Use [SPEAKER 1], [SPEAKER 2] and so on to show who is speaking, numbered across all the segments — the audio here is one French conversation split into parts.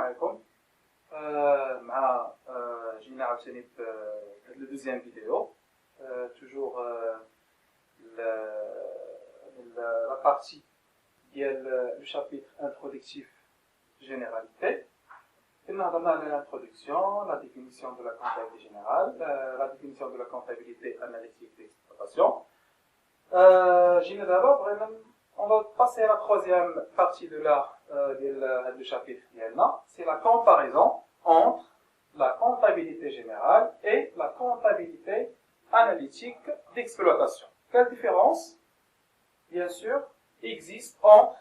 [SPEAKER 1] معكم مع جينا عاوتاني في هاد الدوزيام فيديو توجور la partie ديال le chapitre introductif généralité. Nous avons l'introduction, la définition de la comptabilité générale, la définition de la comptabilité analytique d'exploitation. On va passer à la troisième partie de du chapitre. C'est la comparaison entre la comptabilité générale et la comptabilité analytique d'exploitation. Quelle différence, bien sûr, existe entre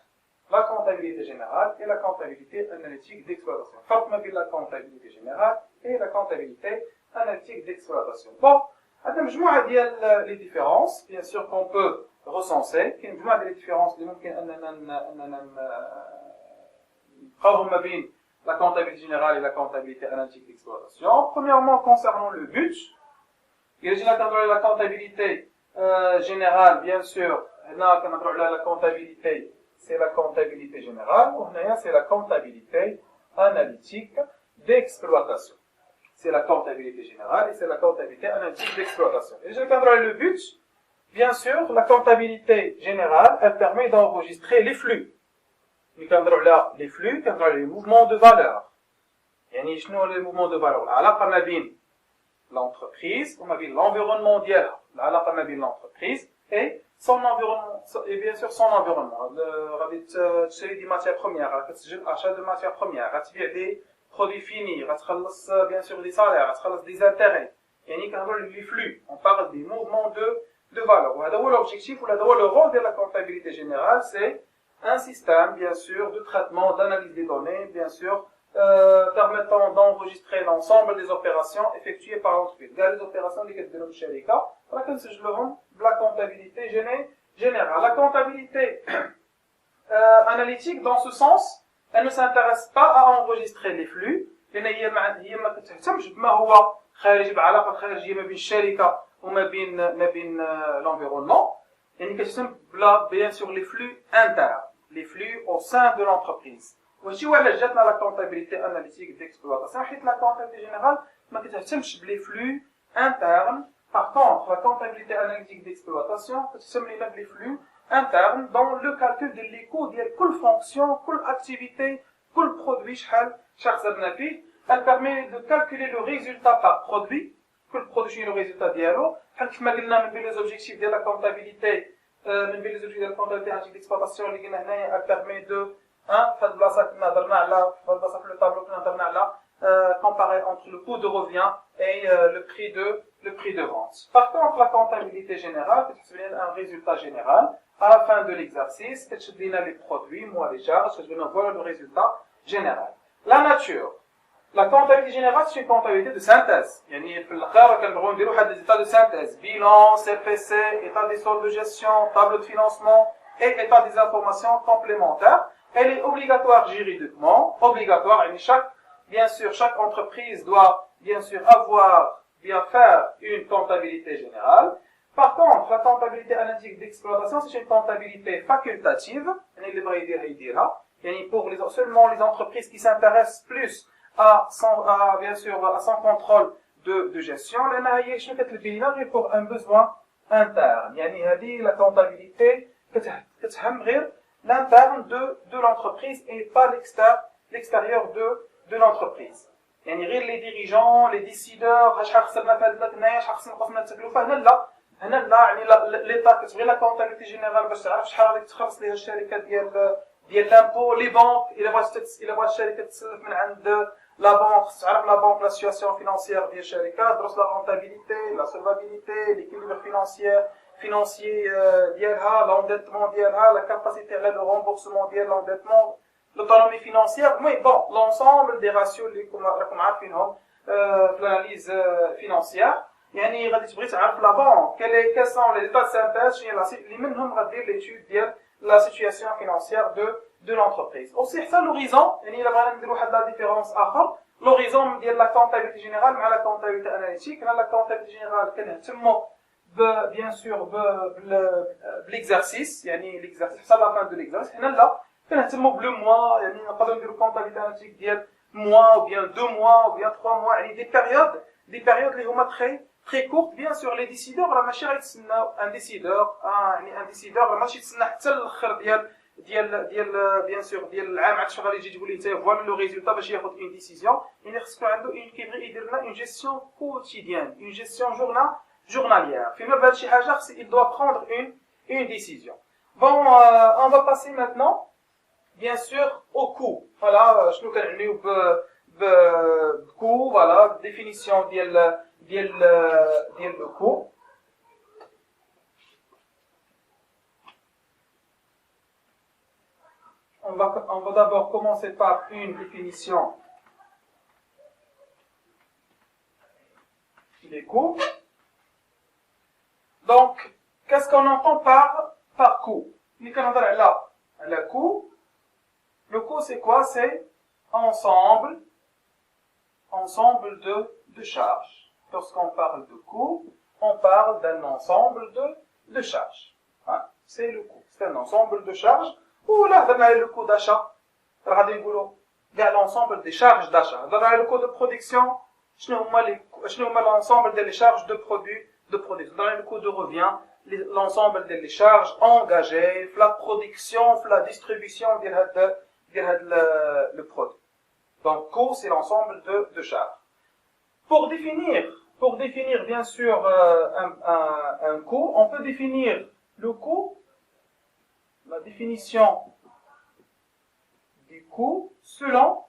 [SPEAKER 1] la comptabilité générale et la comptabilité analytique d'exploitation. Farq ma la comptabilité générale et la comptabilité analytique d'exploitation. Bon, il y a les différences, bien sûr, qu'on peut recenser. Il y a des différences qui la comptabilité générale et la comptabilité analytique d'exploitation. Premièrement, concernant le but, il y a la comptabilité générale, bien sûr, la comptabilité, c'est la comptabilité générale, c'est la comptabilité analytique d'exploitation. C'est la comptabilité générale et c'est la comptabilité analytique d'exploitation. Et je vais le but, bien sûr, la comptabilité générale, elle permet d'enregistrer les flux. Les flux, les mouvements de valeur. يعني شنو les mouvements de valeur؟ العلاقة ما بين l'entreprise وما بين l'environnement ديالها. العلاقة ما بين l'entreprise et son environnement, et bien sûr son environnement. غادي تشري دي ماتير بروميير، كتسجل achat de matières premières، غتبيع des produits finis، غتخلص bien sûr des salaires، غتخلص des intérêts. يعني كنهضروا les flux. On parle des mouvements de valeur. وهذا هو l'objectif وهذا هو le rôle de la comptabilité générale, c'est un système, bien sûr, de traitement, d'analyse des données, bien sûr, permettant d'enregistrer l'ensemble des opérations effectuées par l'entreprise. Les opérations اللي كديرهم الشركة راه كنسجلوهم بلا comptabilité générale. La comptabilité analytique, dans ce sens, elle ne s'intéresse pas à enregistrer les flux. لأن هي ما كتهتمش بما هو خارجي بعلاقة خارجية ما بين الشركة وما بين l'environnement. يعني كتهتم بلا bien sûr les flux internes, les flux au sein de l'entreprise. وشي وعلاش جاتنا la comptabilité analytique d'exploitation حيت la comptabilité générale ما كتهتمش بلي flux internes. Par contre, la comptabilité analytique d'exploitation كتهتم لينا بلي flux internes dans le calcul de l'écho ديال كل fonction, كل activité, كل produit شحال خسرنا فيه. Elle permet de calculer le résultat par produit. كل produit شنو le résultat ديالو. بحال كيف ما قلنا من بين les objectifs ديال la comptabilité من بين les objectifs ديال la comptabilité analytique d'exploitation اللي قلنا هنايا elle permet de في هاد البلاصه كنا هضرنا على في البلاصه في الطابلو كنا هضرنا على comparer entre le coût de revient et le prix de vente. Par contre, la comptabilité générale كتحسب لنا un résultat général à la fin de l'exercice كتشد لنا les produits moins les charges كتشد لنا voilà le résultat général. La nature. La comptabilité générale, c'est une comptabilité de synthèse. يعني في الآخر كنبغيو نديرو واحد des états de synthèse, bilan, CPC, état des soldes de gestion, tableau de financement et état des informations complémentaires. Elle est obligatoire juridiquement, obligatoire, et chaque entreprise doit bien sûr bien faire une comptabilité générale. Par contre, la comptabilité analytique d'exploitation, c'est une comptabilité facultative, pour seulement les entreprises qui s'intéressent plus à son contrôle de gestion. Pour un besoin interne. La comptabilité, l'interne de l'entreprise et pas l'extérieur de l'entreprise. يعني غير les dirigeants, les décideurs، شحال خسرنا في هاد الثنايا، شحال خصنا نقصنا التكلفة. هنا لا يعني ليطا كتبغي لا كونتابيلتي جينيرال باش تعرف شحال غادي تخلص ليها الشركة ديال لامبو، لي بانك إلا بغات الشركة تسلف من عند لا بانك خص تعرف لا بانك لا سيتواسيون فينانسيير ديال الشركة، دروس لا رونتابيليتي، لا سولفابيليتي، ليكيليبر financier ديالها، l'endettement ديالها، la capacité à le remboursement ديال l'endettement، l'autonomie financière. Oui, bon, l'ensemble des ratios اللي راكم عارفينهم في l'analyse financière. يعني غادي تبغي تعرف لا بانك quels sont les états de synthèse اللي منهم غدير l'étude ديال la situation financière de l'entreprise. Aussi حتى l'horizon، يعني الا بغينا نديرو واحد لا ديفيرونس اخر، l'horizon ديال la comptabilité générale مع la comptabilité analytique. هنا la comptabilité générale كنهتموا bien sûr l'exercice، يعني l'exercice حتى la fin de l'exercice. هنا لا كنهتموا بلو موا، يعني نقدروا نديروا comptabilité analytique ديال mois, ou bien 2 mois, ou bien 3 mois, des périodes اللي هما très courtes. Bien sûr, les décideurs راه ماشي غيتسناو un décideur راه ماشي يتسنى حتى الاخر ديال bien sûr ديال العام عاد شحال غادي يجي تقول لي انت فوالا لو ريزولتا باش ياخذ une décision. يعني خصو عنده كيبغي يدير لنا une gestion quotidienne, une gestion journalière. فيما بهاد شي حاجه خص il doit prendre une décision. Bon, on va passer maintenant bien sûr au coût. Voilà, شنو كنعنيو بcoût, voilà, définition ديال le coût. On va d'abord commencer par une définition des coûts. Donc, qu'est-ce qu'on entend par coût? Le coût, c'est quoi? C'est ensemble de charges. Lorsqu'on parle de coût, on parle d'un ensemble de charges. Hein? C'est le coût. C'est un ensemble de charges. Ou là, on a le coût d'achat. Il y a l'ensemble des charges d'achat. On a le coût de production. L'ensemble des charges de production. On a le coût de revient. L'ensemble des charges engagées, la production, la distribution le produit. Donc, coût, c'est l'ensemble de charges. Pour définir bien sûr un coût, on peut définir le coût, la définition du coût selon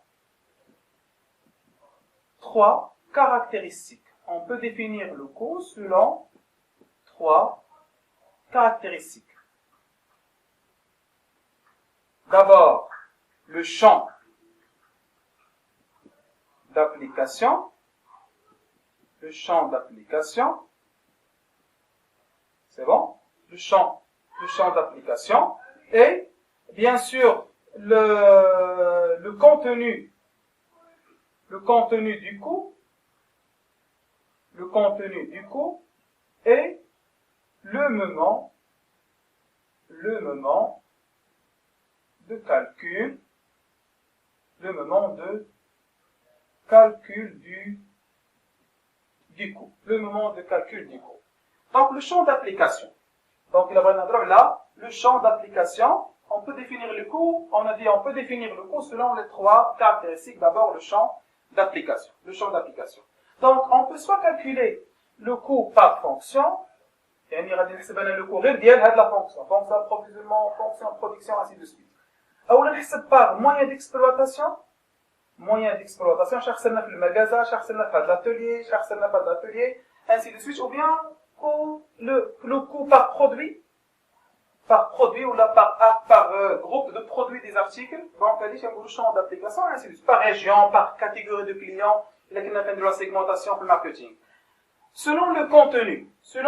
[SPEAKER 1] 3 caractéristiques. On peut définir le coût selon 3 caractéristiques. D'abord, le champ d'application. Le champ d'application. C'est bon? Le champ d'application. Et, bien sûr, le contenu du coût. Le contenu du coût et le moment de calcul. Le moment de calcul du coût. Le moment de calcul du coût. Donc, le champ d'application. Donc, il a là, le champ d'application. On peut définir le coût. On a dit on peut définir le coût selon les 3 caractéristiques. D'abord, le champ d'application. Le champ d'application. Donc, on peut soit calculer le coût par fonction. يعني غادي نحسب انا le coût غير ديال هاد la fonction. Fonction approvisionnement, fonction production, ainsi de suite. أولا نحسب par moyen d'exploitation. Moyen d'exploitation, chaque semaine في المغازة, chaque semaine في l'atelier, chaque semaine في l'atelier, ainsi de suite, ou bien le coût par produit ou là par groupe de produits des articles. Donc, on dit qu'il y a un champ d'application, ainsi de suite, par région, par catégorie de clients, là qu'on appelle de la segmentation pour le marketing. Selon le contenu, il y a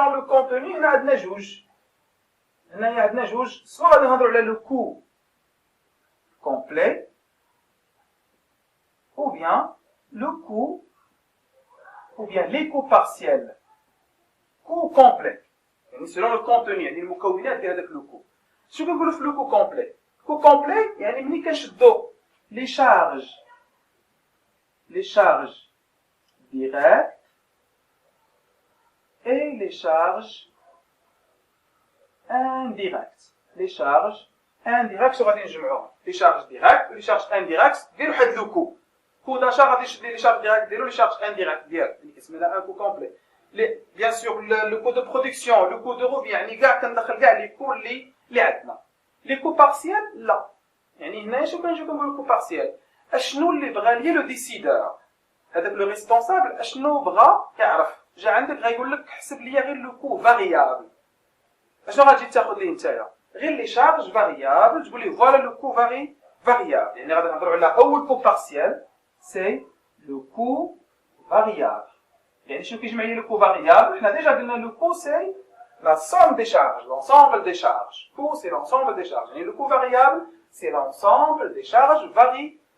[SPEAKER 1] soit le coût complet, ou bien le coût, ou bien les coûts partiels, coût complet. يعني selon le contenu, يعني المكونات ديال هذاك le coût. شنو كنقولوا في le coût complet? coût complet يعني ملي كنشدو les charges directes et les charges indirectes. Les charges indirectes شنو غادي نجمعوهم؟ les charges directes et les charges indirectes ديروا واحد le coût. coût d'achat غادي تشد لي charges directes ديروا les charges indirectes ديال اللي كيسمينا un coût complet. Bien sûr, le coût de production, le coût de revient, يعني كاع كندخل كاع les coûts اللي عندنا. Les coûts partiels لا. يعني هنا شنو كنقولوا coût partiel؟ اشنو اللي بغى لي لو ديسيدور؟ هذاك لو ريسبونسابل اشنو بغى يعرف؟ جا عندك غايقول لك حسب لي غير لو كو فاريابل. اشنو غادي تاخذ ليه نتايا؟ غير لي شارج فاريابل تقول لي فوالا لو كو فاريابل. يعني غادي نهضروا على اول كو بارسيال سي لو كو فاريابل. يعني شنو كيجمع لي لو كو فاريابل؟ حنا ديجا قلنا لو كو سي la somme des charges, l'ensemble des charges. Coût, c'est l'ensemble des charges. Et le coût variable, c'est l'ensemble des charges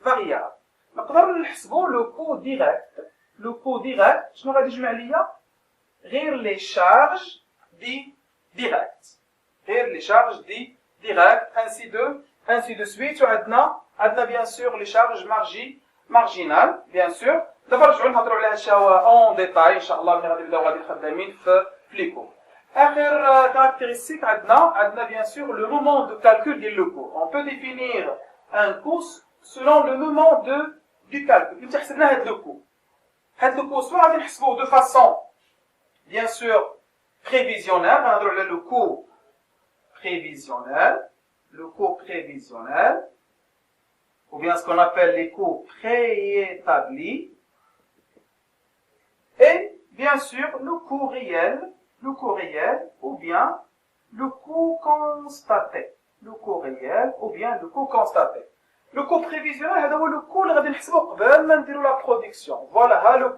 [SPEAKER 1] variables. نقدر نحسبوا le coût direct. Le coût direct, شنو غادي يجمع ليا؟ غير les charges directes. غير les charges directes, ainsi de suite. وعندنا bien sûr les charges marginal, bien sûr. D'abord, je vais vous montrer en détail, Inch'Allah, mais غادي نبداو غادي خدامين في les cours. آخر caractéristique عندنا bien sûr le moment de calcul du cours. On peut définir un cours selon le moment du calcul. كيف تحسبنا هذا le cours. هذا le cours soit غادي نحسبوه de façon bien sûr prévisionnelle, غنهضروا على le cours prévisionnel, ou bien ce qu'on appelle les cours préétablis, et bien sûr le cours réel, ou bien le cours constaté. Le cours réel, ou bien le cours constaté. Le cours prévisionnel, c'est le cours اللي غادي نحسبوه قبل ما نديروا la production. Voilà, ها le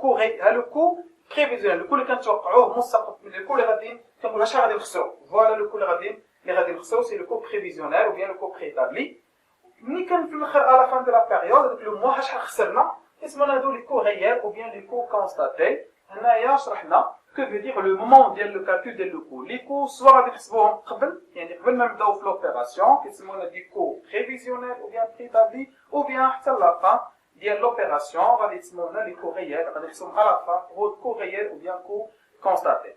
[SPEAKER 1] cours prévisionnel. Le cours اللي كنتوقعوه مستقبل من الكور اللي غادي كنقولوا اش غادي نخسروا. Voilà le cours اللي غادي نخسروا, c'est le cours prévisionnel ou bien le cours préétabli. ملي كان في الاخر à la fin de la période هذاك لو موا شحال خسرنا اسمنا هادو لي كور ريال ou bien les cours constatés. هنايا شرحنا que veut dire le moment ديال le calcul ديال le cours. Les cours soit غادي نحسبوهم قبل يعني قبل ما نبداو في l'opération كيسمونا دي cours prévisionnels ou bien préétablis ou bien حتى la fin ديال l'opération غادي يسمونا les cours réels غادي نحسبوهم à la fin cours réel ou bien cours constaté.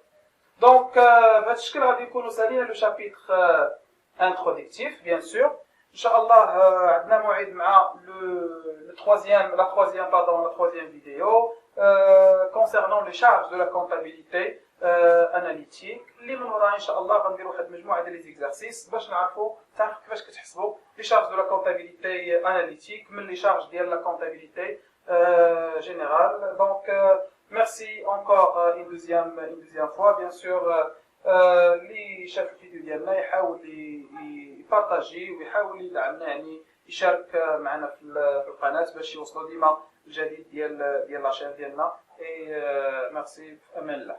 [SPEAKER 1] Donc بهذا الشكل غادي نكونوا سالينا le chapitre introductif bien sûr. Inch'Allah, عندنا موعد مع la troisième vidéo concernant les charges de la comptabilité analytique. اللي من وراها Inch'Allah غنديروا واحد المجموعة ديال les exercices باش نعرفوا كيفاش كتحسبوا les charges de la comptabilité analytique من les charges ديال la comptabilité générale. Donc merci encore une deuxième fois bien sûr. اللي شاف الفيديو ديالنا يحاول يبارطاجي ويحاول يدعمنا يعني يشارك معنا في القناه باش يوصلوا ديما الجديد ديال لاشين ديالنا. اي ميرسي في امان الله.